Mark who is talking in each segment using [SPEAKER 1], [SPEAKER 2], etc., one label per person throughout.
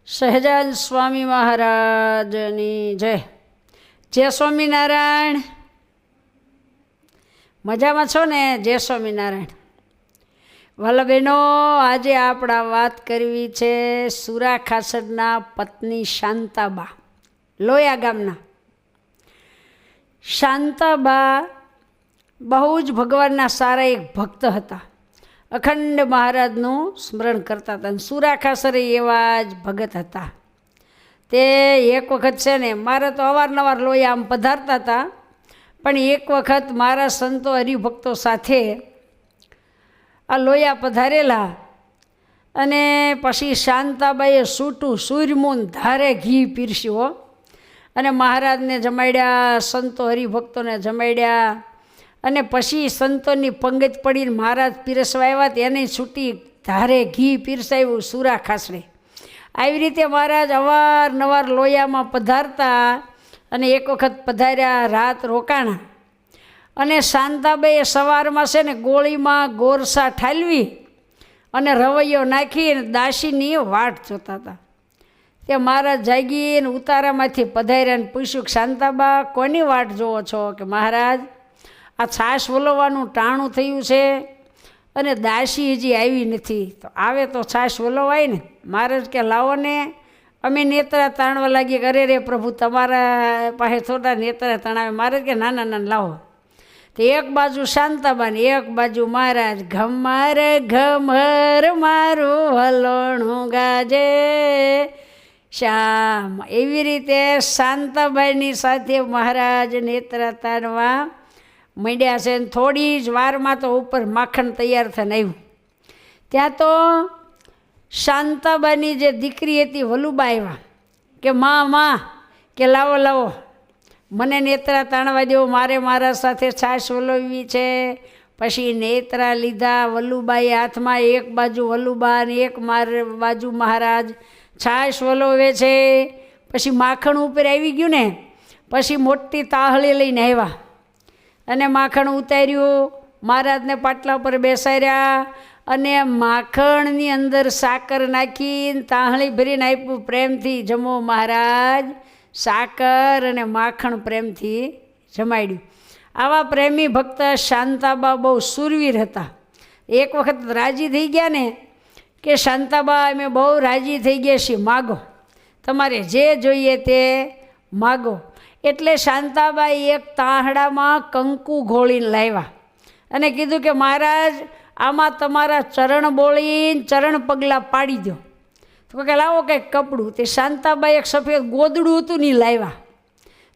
[SPEAKER 1] સહજાનંદ સ્વામી મહારાજની જય. જય સ્વામિનારાયણ. મજામાં છો ને? જય સ્વામિનારાયણ. વાલા બહેનો, આજે આપણા વાત કરવી છે સુરા ખાસડના પત્ની શાંતાબા, લોયા ગામના. શાંતાબા બહુ જ ભગવાનના સારા એક ભક્ત હતા. અખંડ મહારાજનું સ્મરણ કરતા હતા. અને સુરા ખાસરે એવા જ ભગત હતા. તે એક વખત છે ને, મારે તો અવારનવાર લોયા આમ પધારતા હતા, પણ એક વખત મારા સંતો હરિભક્તો સાથે આ લોયા પધારેલા. અને પછી શાંતાબાઈએ સૂટું સૂર્યમૂન ધારે ઘી પીરસ્યું અને મહારાજને જમાડ્યા, સંતો હરિભક્તોને જમાડ્યા. અને પછી સંતોની પંગત પડીને મહારાજ પીરસવા આવ્યા, તેને છૂટી ધારે ઘી પીરસાવ્યું સુરા ખાસડે. આવી રીતે મહારાજ અવારનવાર લોયામાં પધારતા. અને એક વખત પધાર્યા, રાત રોકાણા. અને શાંતાબાઈએ સવારમાં છે ને ગોળીમાં ગોરસા ઠાલવી અને રવૈયો નાખી દાસીની વાટ જોતા હતા. તે મહારાજ જાગીને ઉતારામાંથી પધાર્યા અને પૂછ્યું કે શાંતાબા, કોની વાટ જોવો છો? કે મહારાજ, આ છાશ વલોવાનું ટાણું થયું છે અને દાસી હજી આવી નથી, તો આવે તો છાશ વલોવાય ને. મહારાજ કે લાવો ને. અમે નેત્રા તાણવા લાગીએ કે અરે રે પ્રભુ, તમારા પાસે થોડા નેત્રા તણાવે. મહારાજ કે ના ના ના, લાવો. તો એક બાજુ શાંતાબા ને એક બાજુ મહારાજ. ઘમર ઘમર મારું વલોણું ગાજે શ્યામ. એવી રીતે શાંતાબાઈની સાથે મહારાજ નેત્રા તાણવા માંડ્યા છે. થોડી જ વારમાં તો ઉપર માખણ તૈયાર થઈને આવ્યું. ત્યાં તો શાંતાબાની જે દીકરી હતી વલુબા આવ્યા કે માં કે લાવો લાવો, મને નેત્રા તાણવા દેવો, મારે મારા સાથે છાશ વલોવવી છે. પછી નેત્રા લીધા. વલુબાએ હાથમાં એક બાજુ વલુબા અને એક બાજુ મહારાજ છાશ વલોવે છે. પછી માખણ ઉપર આવી ગયું ને, પછી મોટી તાહળી લઈને આવ્યા અને માખણ ઉતાર્યું. મહારાજને પાટલા પર બેસાડ્યા અને માખણની અંદર સાકર નાખીને તાહળી ભરીને આપ્યું. પ્રેમથી જમો મહારાજ. સાકર અને માખણ પ્રેમથી જમાડ્યું. આવા પ્રેમી ભક્ત શાંતાબા બહુ શૂરવીર હતા. એક વખત રાજી થઈ ગયા ને કે શાંતાબા, અમે બહુ રાજી થઈ ગયા છીએ, માગો, તમારે જે જોઈએ તે માગો. એટલે શાંતાબાઈ એક તાહડામાં કંકુ ઘોળીને લાવ્યા અને કીધું કે મહારાજ, આમાં તમારા ચરણ બોળીને ચરણ પગલાં પાડી દો. તો કે લાવો કંઈક કપડું. તે શાંતાબાઈ એક સફેદ ગોદડું હતું ને લાવ્યા.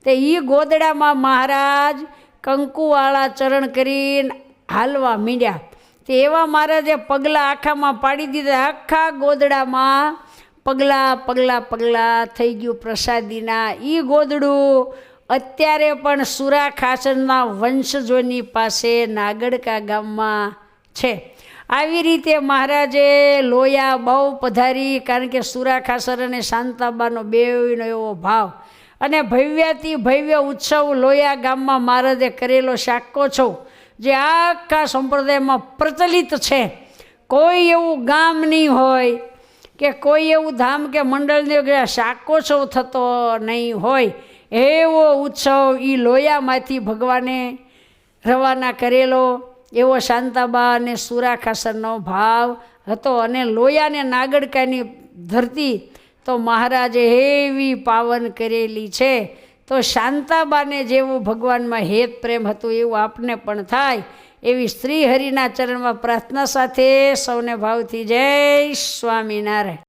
[SPEAKER 1] તે એ ગોદડામાં મહારાજ કંકુવાળા ચરણ કરીને હાલવા માંડ્યા. તે એવા મહારાજે પગલાં આખામાં પાડી દીધા. આખા ગોદડામાં પગલાં પગલાં પગલાં થઈ ગયું પ્રસાદીના. એ ગોદડું અત્યારે પણ સુરા ખાસડના વંશજોની પાસે નાગડકા ગામમાં છે. આવી રીતે મહારાજે લોયા બહુ પધારી, કારણ કે સુરા ખાસર અને શાંતાબાનો બેયનો એવો ભાવ. અને ભવ્યથી ભવ્ય ઉત્સવ લોયા ગામમાં મહારાજે કરેલો શાકોત્સવ જે આખા સંપ્રદાયમાં પ્રચલિત છે. કોઈ એવું ગામ નહીં હોય કે કોઈ એવું ધામ કે મંડળને શાકોત્સવ થતો નહીં હોય. એવો ઉત્સવ એ લોયામાંથી ભગવાને રવાના કરેલો. એવો શાંતાબા અને સુરા ખાસરનો ભાવ હતો. અને લોયાને નાગડકાની ધરતી તો મહારાજે એવી પાવન કરેલી છે. તો શાંતાબાને જેવું ભગવાનમાં હેત પ્રેમ હતું એવું આપને પણ થાય એવી શ્રી હરિના ચરણમાં પ્રાર્થના સાથે સૌને ભાવથી જય સ્વામિનારાયણ.